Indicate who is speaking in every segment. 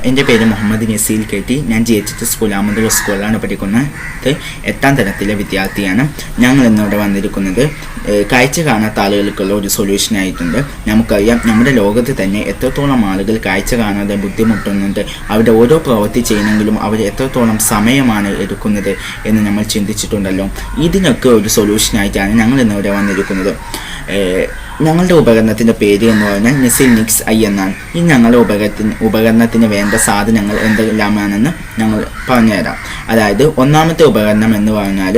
Speaker 1: എൻ്റെ പേര് മുഹമ്മദ് നസീൽ കെട്ടി. ഞാൻ GHS പുലാമന്തൂർ സ്കൂളിലാണ് പഠിക്കുന്നത്. 8ാം തരത്തിലെ വിദ്യാർത്ഥിയാണ്. ഞങ്ങൾ ഇന്നിവിടെ വന്നിരിക്കുന്നത് കാഴ്ച കാണാത്ത ആളുകൾക്കുള്ള ഒരു സൊല്യൂഷൻ ആയിട്ടുണ്ട്. നമുക്കറിയാം, നമ്മുടെ ലോകത്ത് തന്നെ എത്രത്തോളം ആളുകൾ കാഴ്ച കാണാതെ ബുദ്ധിമുട്ടുന്നുണ്ട്. അവരുടെ ഓരോ പ്രവൃത്തി ചെയ്യണമെങ്കിലും അവർ എത്രത്തോളം സമയമാണ് എടുക്കുന്നത് എന്ന് നമ്മൾ ചിന്തിച്ചിട്ടുണ്ടല്ലോ. ഇതിനൊക്കെ ഒരു സൊല്യൂഷനായിട്ടാണ് ഞങ്ങൾ ഇന്നിവിടെ വന്നിരിക്കുന്നത്. ഞങ്ങളുടെ ഉപകരണത്തിൻ്റെ പേര് എന്ന് പറഞ്ഞാൽ നിസിൽ നിക്സ് ഐ എന്നാണ്. ഈ ഞങ്ങളുടെ ഉപകരണത്തിന് വേണ്ട സാധനങ്ങൾ എന്തെല്ലാമാണെന്ന് ഞങ്ങൾ പറഞ്ഞുതരാം. അതായത് ഒന്നാമത്തെ ഉപകരണം എന്ന് പറഞ്ഞാൽ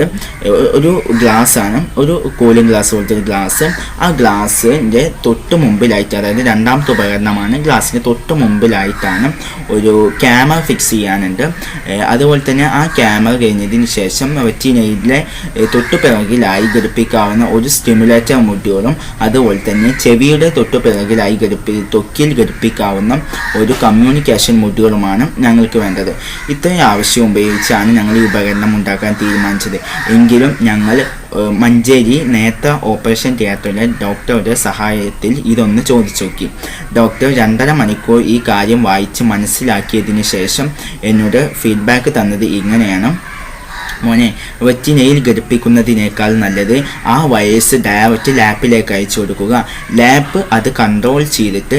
Speaker 1: ഒരു ഗ്ലാസ്സാണ്, ഒരു കൂളിംഗ് ഗ്ലാസ് പോലത്തെ ഒരു ഗ്ലാസ്. ആ ഗ്ലാസിൻ്റെ തൊട്ട് മുമ്പിലായിട്ട്, അതായത് രണ്ടാമത്തെ ഉപകരണമാണ്, ഗ്ലാസിൻ്റെ തൊട്ട് മുമ്പിലായിട്ടാണ് ഒരു ക്യാമറ ഫിക്സ് ചെയ്യാനുണ്ട്. അതുപോലെ തന്നെ ആ ക്യാമറ കഴിഞ്ഞതിന് ശേഷം റെറ്റിനയിലെ തൊട്ടു പിറകിലായി ഘടിപ്പിക്കാവുന്ന ഒരു സ്റ്റിമുലേറ്റർ മൊഡ്യൂളും അതുപോലെ തന്നെ ചെവിയുടെ തൊട്ടു പിറകിലായി ത്വക്കിൽ ഘടിപ്പിക്കാവുന്ന ഒരു കമ്മ്യൂണിക്കേഷൻ മൊഡ്യൂളുമാണ് ഞങ്ങൾക്ക് വേണ്ടത്. ഇത്രയും ആവശ്യം ഉപയോഗിച്ചാണ് ഞങ്ങൾ ഈ ഉപകരണം ഉണ്ടാക്കാൻ തീരുമാനിച്ചത്. എങ്കിലും ഞങ്ങൾ മഞ്ചേരി നേത്ര ഓപ്പറേഷൻ തിയേറ്ററിലെ ഡോക്ടറുടെ സഹായത്തിൽ ഇതൊന്ന് ചോദിച്ചു നോക്കി. ഡോക്ടർ 2.5 മണിക്കൂർ ഈ കാര്യം വായിച്ച് മനസ്സിലാക്കിയതിന് ശേഷം എന്നോട് ഫീഡ്ബാക്ക് തന്നത് ഇങ്ങനെയാണ്: മോനെ, റെറ്റിനയിൽ ഘടിപ്പിക്കുന്നതിനേക്കാൾ നല്ലത് ആ വയസ്സ് ഡയറക്റ്റ് ലാപ്പിലേക്ക് അയച്ചു കൊടുക്കുക. ലാപ്പ് അത് കൺട്രോൾ ചെയ്തിട്ട്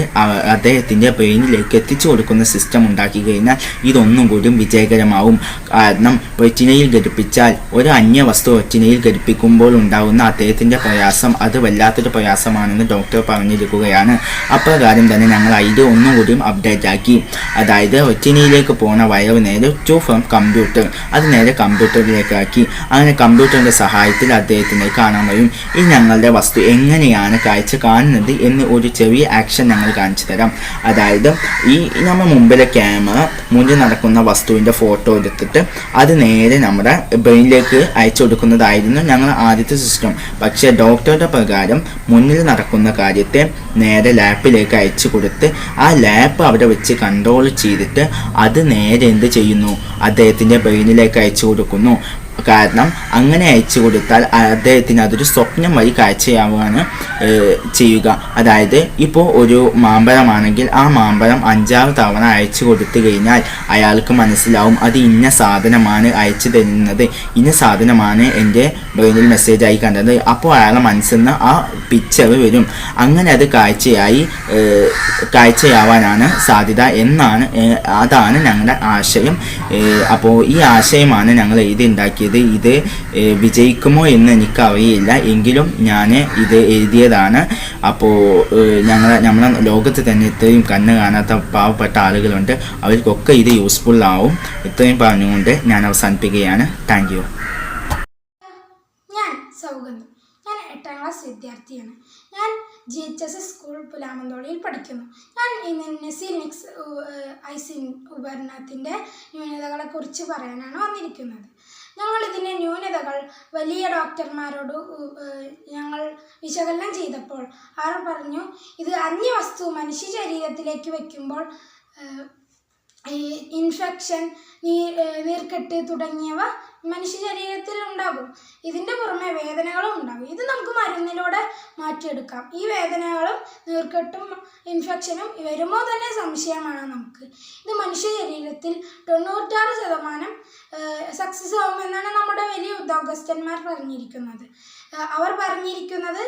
Speaker 1: അദ്ദേഹത്തിൻ്റെ ബ്രെയിനിലേക്ക് എത്തിച്ചു കൊടുക്കുന്ന സിസ്റ്റം ഉണ്ടാക്കി കഴിഞ്ഞാൽ ഇതൊന്നും കൂടി വിജയകരമാവും. കാരണം റെറ്റിനയിൽ ഘടിപ്പിച്ചാൽ ഒരു അന്യവസ്തു റെറ്റിനയിൽ ഘടിപ്പിക്കുമ്പോൾ ഉണ്ടാകുന്ന അദ്ദേഹത്തിൻ്റെ പ്രയാസം അത് വല്ലാത്തൊരു പ്രയാസമാണെന്ന് ഡോക്ടർ പറഞ്ഞിരിക്കുകയാണ്. അപ്രകാരം തന്നെ ഞങ്ങൾ ഇത് ഒന്നും കൂടിയും അപ്ഡേറ്റ് ആക്കി. അതായത് റെറ്റിനയിലേക്ക് പോകുന്ന വയർ നേരെ ടു ഫ്രം കമ്പ്യൂട്ടർ, അത് നേരെ കമ്പ്യൂട്ടറിലേക്കാക്കി. അങ്ങനെ കമ്പ്യൂട്ടറിൻ്റെ സഹായത്തിൽ അദ്ദേഹത്തിനെ കാണാൻ കഴിയും. ഈ ഞങ്ങളുടെ വസ്തു എങ്ങനെയാണ് കാഴ്ച കാണുന്നത് എന്ന് ഒരു ചെറിയ ആക്ഷൻ ഞങ്ങൾ കാണിച്ചു തരാം. അതായത് ഈ നമ്മൾ മുമ്പിലെ ക്യാമറ മുന്നിൽ നടക്കുന്ന വസ്തുവിൻ്റെ ഫോട്ടോ എടുത്തിട്ട് അത് നേരെ നമ്മുടെ ബ്രെയിനിലേക്ക് അയച്ചു കൊടുക്കുന്നതായിരുന്നു ഞങ്ങൾ ആദ്യത്തെ സിസ്റ്റം. പക്ഷേ ഡോക്ടറുടെ പ്രകാരം മുന്നിൽ നടക്കുന്ന കാര്യത്തെ നേരെ ലാപ്പിലേക്ക് അയച്ചു കൊടുത്ത് ആ ലാപ്പ് അവിടെ വെച്ച് കൺട്രോൾ ചെയ്തിട്ട് അത് നേരെ എന്ത് ചെയ്യുന്നു, അദ്ദേഹത്തിൻ്റെ ബ്രെയിനിലേക്ക് അയച്ചു കൊടുക്കുന്നു. കാരണം അങ്ങനെ അയച്ചു കൊടുത്താൽ അദ്ദേഹത്തിന് അതൊരു സ്വപ്നം വഴി കാഴ്ചയാവുകയാണ് ചെയ്യുക. അതായത് ഇപ്പോൾ ഒരു മാമ്പഴമാണെങ്കിൽ ആ മാമ്പഴം 5-6 തവണ അയച്ചു കൊടുത്തു കഴിഞ്ഞാൽ അയാൾക്ക് മനസ്സിലാവും അത് ഇന്ന സാധനമാണ് അയച്ചു തരുന്നത്, ഇന്ന സാധനമാണ് എൻ്റെ ബ്രെയിനിൽ മെസ്സേജായി കണ്ടത്. അപ്പോൾ അയാളുടെ മനസ്സിൽ നിന്ന് ആ പിക്ചർ വരും. അങ്ങനെ അത് കാഴ്ചയാവാനാണ് സാധ്യത എന്നാണ്, അതാണ് ഞങ്ങളുടെ ആശയം. അപ്പോൾ ഈ ആശയമാണ് ഞങ്ങൾ ഉണ്ടാക്കിയത്. ഇത് വിജയിക്കുമോ എന്ന് എനിക്കറിയില്ല, എങ്കിലും ഞാൻ ഇത് എഴുതിയതാണ്. അപ്പോൾ നമ്മളെ ലോകത്ത് തന്നെ ഇത്രയും കണ്ണ് കാണാത്ത പാവപ്പെട്ട ആളുകളുണ്ട്, അവർക്കൊക്കെ ഇത് യൂസ്ഫുൾ ആവും. ഇത്രയും പറഞ്ഞുകൊണ്ട് ഞാൻ അവസാനിപ്പിക്കുകയാണ്. Thank you.
Speaker 2: ഞാൻ സൗഗന്ധം. ഞാൻ 8ാം ക്ലാസ് വിദ്യാർത്ഥിയാണ്. ഞാൻ GHS സ്കൂൾ പുലാമന്തോളിയിൽ പഠിക്കുന്നു. ഞാൻ ഇന്ന് നിസിൽ നിക്സ് ഐ ഉപകരണത്തിൻ്റെ ന്യൂനതകളെക്കുറിച്ച് പറയാനാണ് വന്നിരിക്കുന്നത്. ഞങ്ങളിതിൻ്റെ ന്യൂനതകൾ വലിയ ഡോക്ടർമാരോട് ഞങ്ങൾ വിശകലനം ചെയ്തപ്പോൾ അവർ പറഞ്ഞു, ഇത് അന്യവസ്തു മനുഷ്യ ശരീരത്തിലേക്ക് വയ്ക്കുമ്പോൾ ഇൻഫെക്ഷൻ, നീർക്കെട്ട് തുടങ്ങിയവ മനുഷ്യ ശരീരത്തിൽ ഉണ്ടാകും. ഇതിൻ്റെ പുറമെ വേദനകളും ഉണ്ടാകും. ഇത് നമുക്ക് മരുന്നിലൂടെ മാറ്റിയെടുക്കാം. ഈ വേദനകളും നീർക്കെട്ടും ഇൻഫെക്ഷനും വരുമ്പോൾ തന്നെ സംശയമാണ് നമുക്ക്. ഇത് മനുഷ്യ ശരീരത്തിൽ 96% സക്സസ് ആവുമെന്നാണ് നമ്മുടെ വലിയ ഉദ്യോഗസ്ഥന്മാർ പറഞ്ഞിരിക്കുന്നത്. അവർ പറഞ്ഞിരിക്കുന്നത്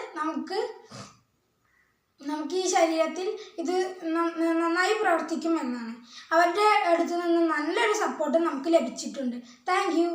Speaker 2: നമുക്ക് ഈ ശരീരത്തിൽ ഇത് നന്നായി പ്രവർത്തിക്കുമെന്നാണ്. അവരുടെ അടുത്തു നിന്ന് നല്ലൊരു സപ്പോർട്ട് നമുക്ക് ലഭിച്ചിട്ടുണ്ട്. Thank you.